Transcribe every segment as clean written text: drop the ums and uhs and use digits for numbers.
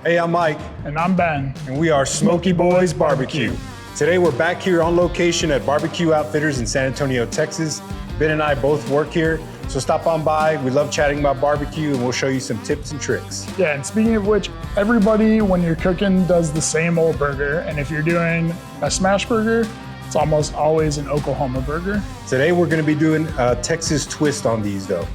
Hey, I'm Mike. And I'm Ben. And we are Smokey Boys Barbecue. Today we're back here on location at Barbecue Outfitters in San Antonio, Texas. Ben and I both work here, so stop on by. We love chatting about barbecue and we'll show you some tips and tricks. Yeah, and speaking of which, everybody when you're cooking does the same old burger. And if you're doing a smash burger, it's almost always an Oklahoma burger. Today we're gonna be doing a Texas twist on these though.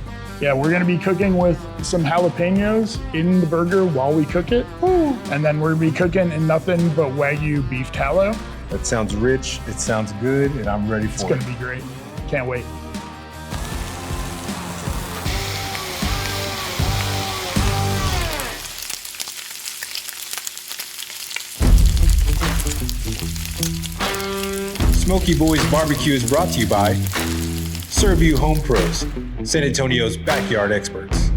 Yeah, we're gonna be cooking with some jalapenos in the burger while we cook it. Woo. And then we're gonna be cooking in nothing but Wagyu beef tallow. That sounds rich, it sounds good, and I'm ready for it. It's gonna be great. Can't wait. Smokey Boys Barbecue is brought to you by Serve You Home Pros, San Antonio's backyard experts.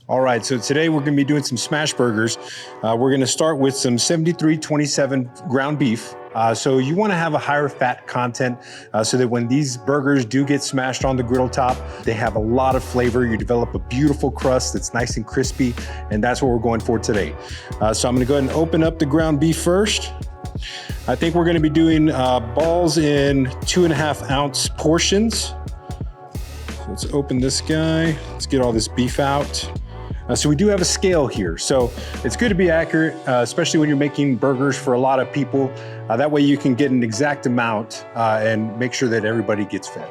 All right, so today we're gonna be doing some smash burgers. We're gonna start with some 7327 ground beef. So you wanna have a higher fat content so that when these burgers do get smashed on the griddle top, they have a lot of flavor. You develop a beautiful crust that's nice and crispy, and that's what we're going for today. So I'm gonna go ahead and open up the ground beef first. I think we're gonna be doing balls in 2.5 ounce portions. So let's open this guy. Let's get all this beef out. So we do have a scale here. So it's good to be accurate, especially when you're making burgers for a lot of people. That way you can get an exact amount and make sure that everybody gets fed.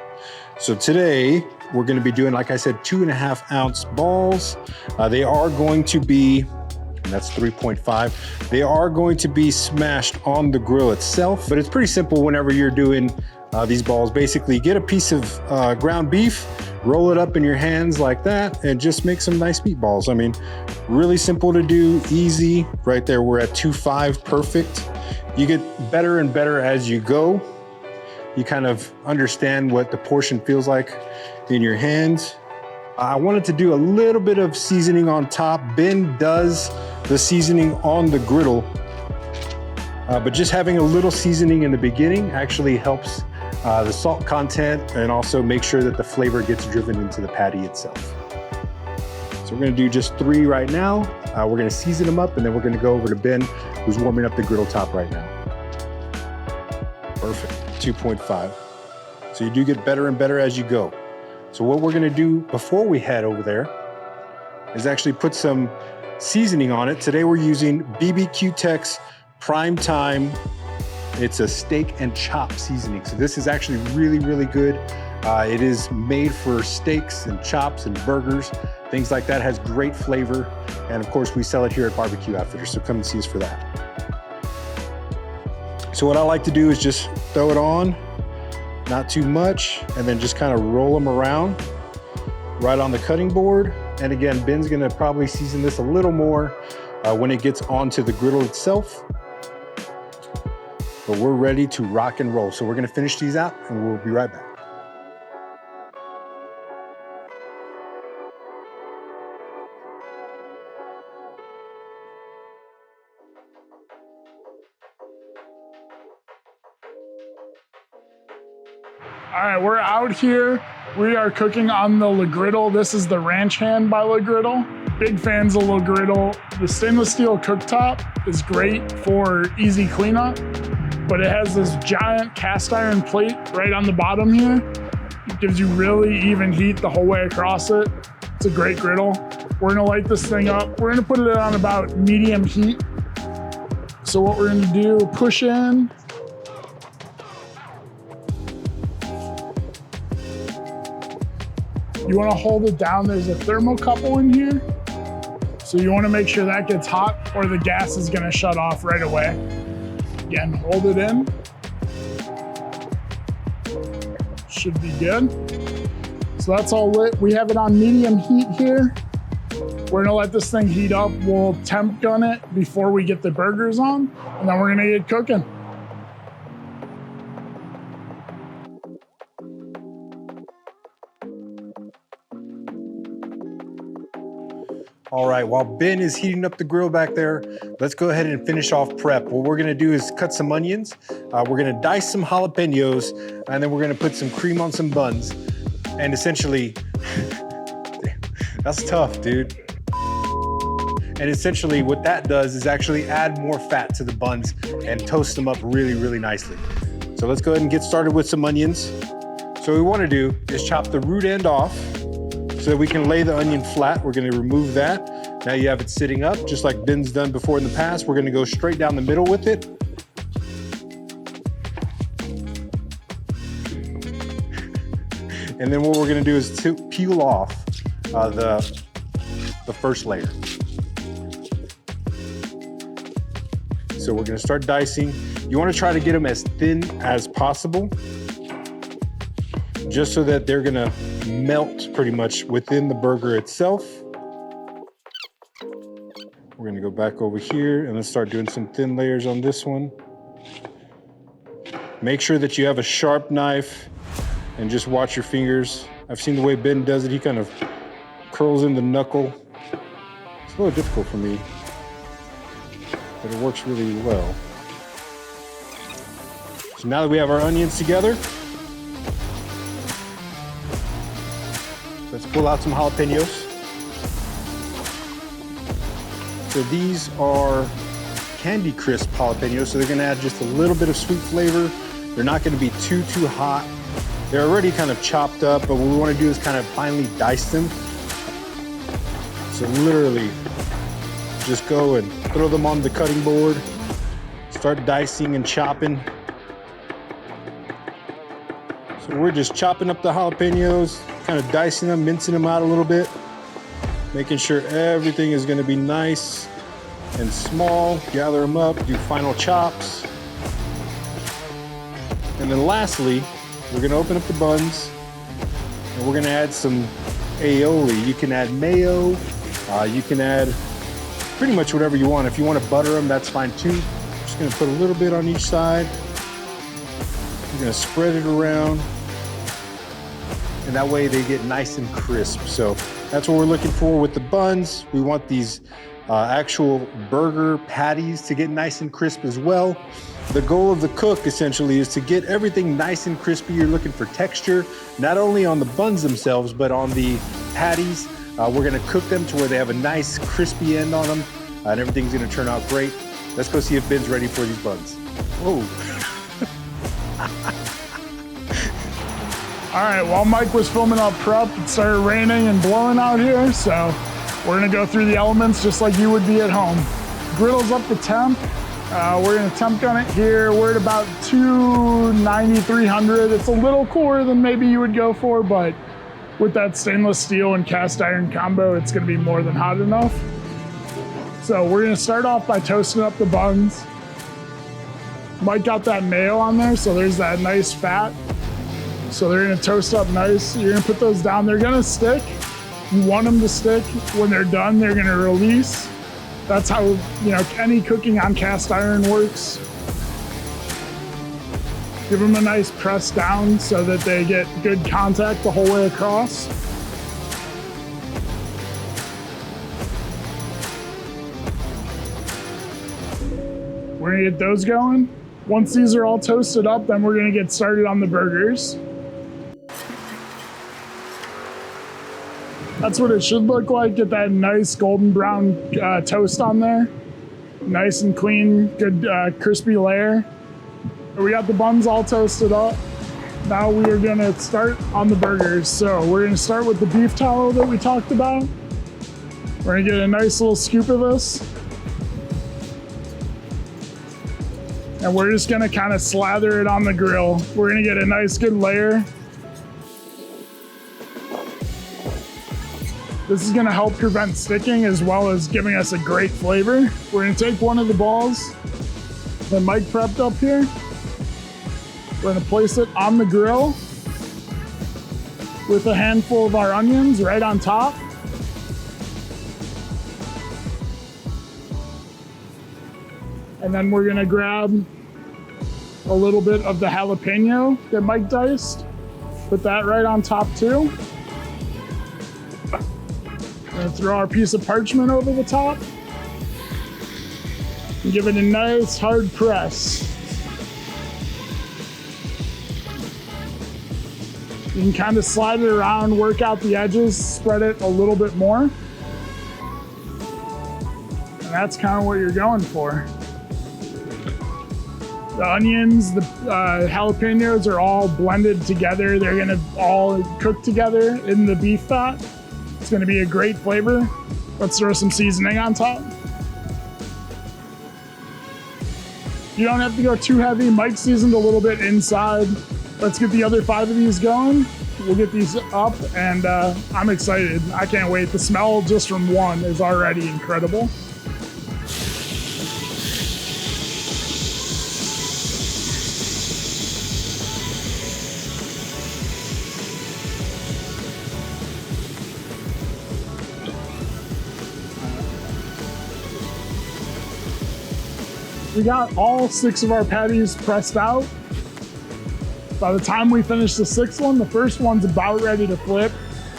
So today we're gonna be doing, like I said, 2.5 ounce balls. They are going to be, and that's 3.5. They are going to be smashed on the grill itself, but it's pretty simple whenever you're doing these balls. Basically, get a piece of ground beef, roll it up in your hands like that, and just make some nice meatballs. I mean, really simple to do, easy. Right there, we're at 2.5, perfect. You get better and better as you go. You kind of understand what the portion feels like in your hands. I wanted to do a little bit of seasoning on top. Ben does the seasoning on the griddle, but just having a little seasoning in the beginning actually helps the salt content and also make sure that the flavor gets driven into the patty itself. So we're gonna do just 3 right now. We're gonna season them up and then we're gonna go over to Ben, who's warming up the griddle top right now. Perfect, 2.5. So you do get better and better as you go. So what we're gonna do before we head over there is actually put some seasoning on it. Today we're using BBQ Tex Prime Time. It's a steak and chop seasoning. So this is actually really, really good. It is made for steaks and chops and burgers, things like that. It has great flavor. And of course we sell it here at Barbecue Outfitters, so come and see us for that. So what I like to do is just throw it on, not too much, and then just kind of roll them around right on the cutting board. And again, Ben's gonna probably season this a little more when it gets onto the griddle itself. But we're ready to rock and roll. So we're gonna finish these out and we'll be right back. All right, we're out here. We are cooking on the Le Griddle. This is the Ranch Hand by Le Griddle. Big fans of Le Griddle. The stainless steel cooktop is great for easy cleanup, but it has this giant cast iron plate right on the bottom here. It gives you really even heat the whole way across it. It's a great griddle. We're gonna light this thing up. We're gonna put it on about medium heat. So what we're gonna do, push in. You wanna hold it down. There's a thermocouple in here. So you wanna make sure that gets hot or the gas is gonna shut off right away. Again, hold it in. Should be good. So that's all lit. We have it on medium heat here. We're gonna let this thing heat up. We'll temp gun it before we get the burgers on, and then we're gonna get cooking. All right, while Ben is heating up the grill back there, let's go ahead and finish off prep. What we're gonna do is cut some onions. We're gonna dice some jalapenos, and then we're gonna put some cream on some buns. And essentially, that's tough, dude. And essentially what that does is actually add more fat to the buns and toast them up really, really nicely. So let's go ahead and get started with some onions. So what we want to do is chop the root end off so that we can lay the onion flat. We're going to remove that. Now you have it sitting up, just like Ben's done before in the past. We're going to go straight down the middle with it. And then what we're going to do is to peel off the first layer. So we're going to start dicing. You want to try to get them as thin as possible, just so that they're going to melt pretty much within the burger itself. We're going to go back over here and let's start doing some thin layers on this one. Make sure that you have a sharp knife and just watch your fingers. I've seen the way Ben does it. He kind of curls in the knuckle. It's a little difficult for me, but it works really well. So now that we have our onions together, let's pull out some jalapenos. So these are candy crisp jalapenos, so they're gonna add just a little bit of sweet flavor. They're not gonna be too hot. They're already kind of chopped up, but what we wanna do is kind of finely dice them. So literally, just go and throw them on the cutting board, start dicing and chopping. So we're just chopping up the jalapenos, kind of dicing them, mincing them out a little bit, making sure everything is going to be nice and small. Gather them up, do final chops. And then lastly, we're going to open up the buns and we're going to add some aioli. You can add mayo, you can add pretty much whatever you want. If you want to butter them, that's fine too. Just going to put a little bit on each side. We're going to spread it around, and that way they get nice and crisp. So that's what we're looking for with the buns. We want these actual burger patties to get nice and crisp as well. The goal of the cook essentially is to get everything nice and crispy. You're looking for texture, not only on the buns themselves, but on the patties. We're gonna cook them to where they have a nice crispy end on them, and everything's gonna turn out great. Let's go see if Ben's ready for these buns. Whoa. All right, while Mike was filming up prep, it started raining and blowing out here, so we're gonna go through the elements just like you would be at home. Griddle's up to temp. We're gonna temp gun it here. We're at about 290, 300. It's a little cooler than maybe you would go for, but with that stainless steel and cast iron combo, it's gonna be more than hot enough. So we're gonna start off by toasting up the buns. Mike got that mayo on there, so there's that nice fat. So they're gonna toast up nice. You're gonna put those down. They're gonna stick. You want them to stick. When they're done, they're gonna release. That's how, you know, any cooking on cast iron works. Give them a nice press down so that they get good contact the whole way across. We're gonna get those going. Once these are all toasted up, then we're gonna get started on the burgers. That's what it should look like. Get that nice golden brown toast on there. Nice and clean, good crispy layer. We got the buns all toasted up. Now we are gonna start on the burgers. So we're gonna start with the beef tallow that we talked about. We're gonna get a nice little scoop of this. And we're just gonna kind of slather it on the grill. We're gonna get a nice good layer. This is gonna help prevent sticking as well as giving us a great flavor. We're gonna take one of the balls that Mike prepped up here. We're gonna place it on the grill with a handful of our onions right on top. And then we're gonna grab a little bit of the jalapeno that Mike diced. Put that right on top too. We're gonna throw our piece of parchment over the top and give it a nice hard press. You can kind of slide it around, work out the edges, spread it a little bit more. that's kind of what you're going for. The onions, the jalapenos are all blended together. They're gonna all cook together in the beef fat. It's gonna be a great flavor. Let's throw some seasoning on top. You don't have to go too heavy. Mike seasoned a little bit inside. Let's get the other 5 of these going. We'll get these up, and I'm excited. I can't wait. The smell just from one is already incredible. We got all 6 of our patties pressed out. By the time we finish the 6th one, the first one's about ready to flip.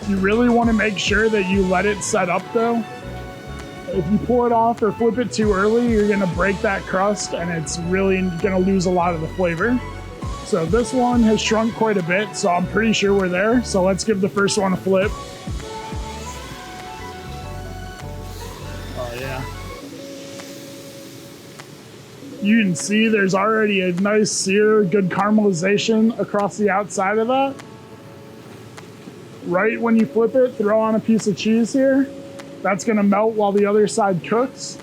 You really want to make sure that you let it set up though. If you pull it off or flip it too early, you're gonna break that crust and it's really gonna lose a lot of the flavor. So this one has shrunk quite a bit, so I'm pretty sure we're there. So let's give the first one a flip. Oh yeah. You can see there's already a nice sear, good caramelization across the outside of that. Right when you flip it, throw on a piece of cheese here. That's gonna melt while the other side cooks.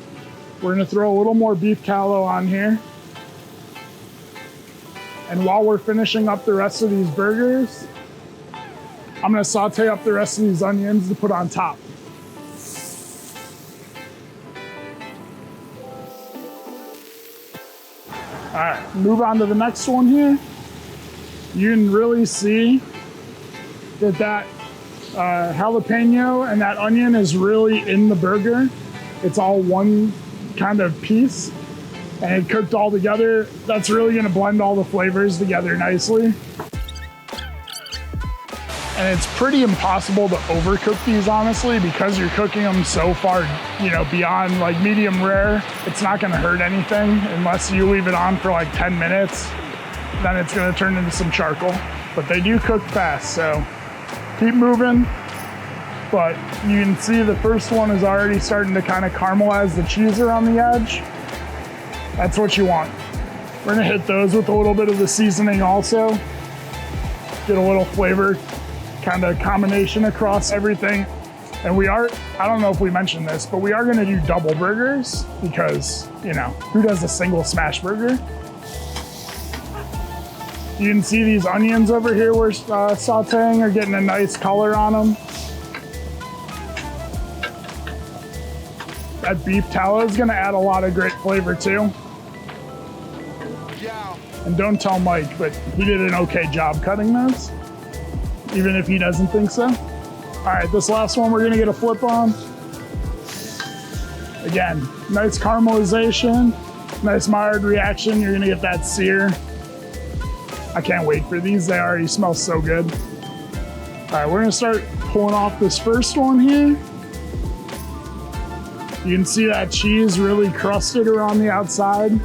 We're gonna throw a little more beef tallow on here. And while we're finishing up the rest of these burgers, I'm gonna saute up the rest of these onions to put on top. All right, move on to the next one here. You can really see that jalapeno and that onion is really in the burger. It's all one kind of piece and it cooked all together. That's really gonna blend all the flavors together nicely. And it's pretty impossible to overcook these, honestly, because you're cooking them so far, beyond like medium rare. It's not gonna hurt anything unless you leave it on for like 10 minutes. Then it's gonna turn into some charcoal. But they do cook fast, so keep moving. But you can see the first one is already starting to kind of caramelize the cheese around the edge. That's what you want. We're gonna hit those with a little bit of the seasoning also. Get a little flavor kind of combination across everything. And I don't know if we mentioned this, but we are gonna do double burgers because, who does a single smash burger? You can see these onions over here we're sauteing are getting a nice color on them. That beef tallow is gonna add a lot of great flavor too. And don't tell Mike, but he did an okay job cutting those, even if he doesn't think so. All right, this last one we're gonna get a flip on. Again, nice caramelization, nice Maillard reaction. You're gonna get that sear. I can't wait for these. They already smell so good. All right, we're gonna start pulling off this first one here. You can see that cheese really crusted around the outside.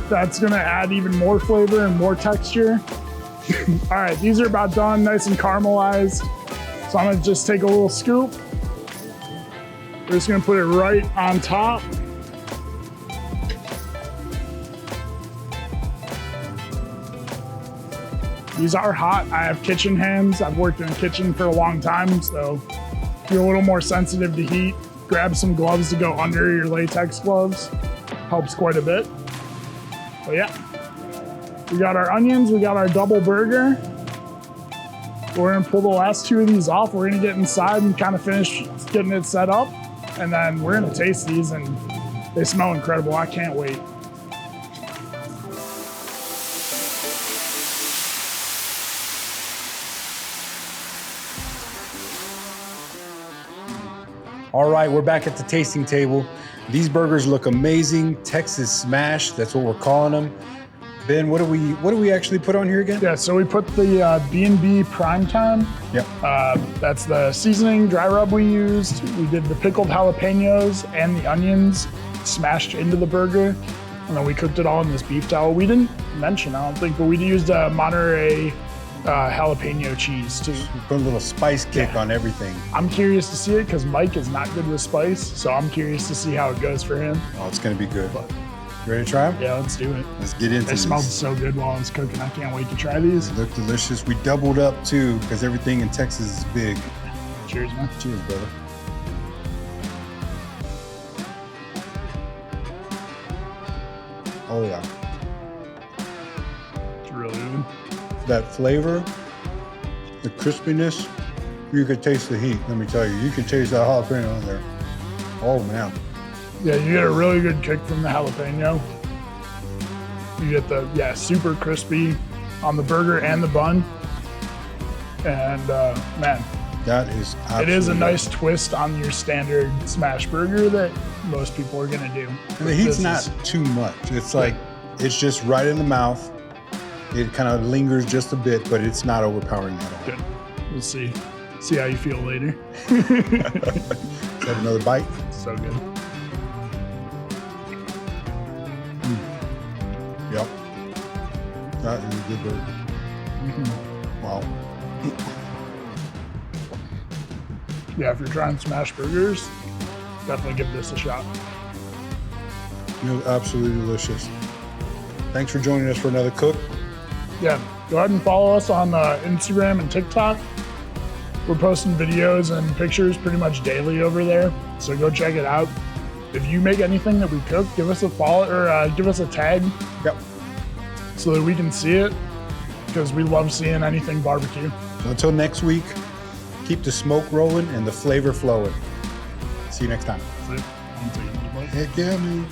That's gonna add even more flavor and more texture. All right, these are about done, nice and caramelized. So I'm gonna just take a little scoop. We're just gonna put it right on top. These are hot. I have kitchen hands. I've worked in a kitchen for a long time, so if you're a little more sensitive to heat, grab some gloves to go under your latex gloves. Helps quite a bit. But yeah, we got our onions, we got our double burger. We're gonna pull the last 2 of these off. We're gonna get inside and kind of finish getting it set up. And then we're gonna taste these and they smell incredible. I can't wait. All right, we're back at the tasting table. These burgers look amazing. Texas smash, that's what we're calling them. Ben, what do we actually put on here again? Yeah, so we put the B&B Prime Time. Yep. That's the seasoning dry rub we used. We did the pickled jalapenos and the onions smashed into the burger. And then we cooked it all in this beef tallow. We didn't mention, I don't think, but we used a Monterey jalapeno cheese too. Put a little spice kick on everything. I'm curious to see it because Mike is not good with spice, so I'm curious to see how it goes for him. Oh, it's gonna be good. But, you ready to try them? yeah, let's do it. Let's get into They this. smelled so good while I was cooking. I can't wait to try these. They look delicious. We doubled up too because everything in Texas is big. Cheers, man. Cheers, brother. Oh yeah. It's really good. That flavor, the crispiness, you could taste the heat, let me tell you. You can taste that jalapeno in there. Oh man. Yeah, you get a really good kick from the jalapeno. You get the, super crispy on the burger and the bun. And man, That is absolutely. it is a nice twist on your standard smash burger that most people are gonna do. And the heat's This not is- too much. It's like, it's just right in the mouth. It kind of lingers just a bit, but it's not overpowering at all. Good. We'll see how you feel later. Have another bite. So good. Yep. That is a good burger. Wow. Yeah, if you're trying smash burgers, definitely give this a shot. It was absolutely delicious. Thanks for joining us for another cook. Yeah, go ahead and follow us on Instagram and TikTok. We're posting videos and pictures pretty much daily over there, so go check it out. If you make anything that we cook, give us a follow or give us a tag. Yep. So that we can see it, because we love seeing anything barbecue. So until next week, keep the smoke rolling and the flavor flowing. See you next time. So, Heck yeah, man.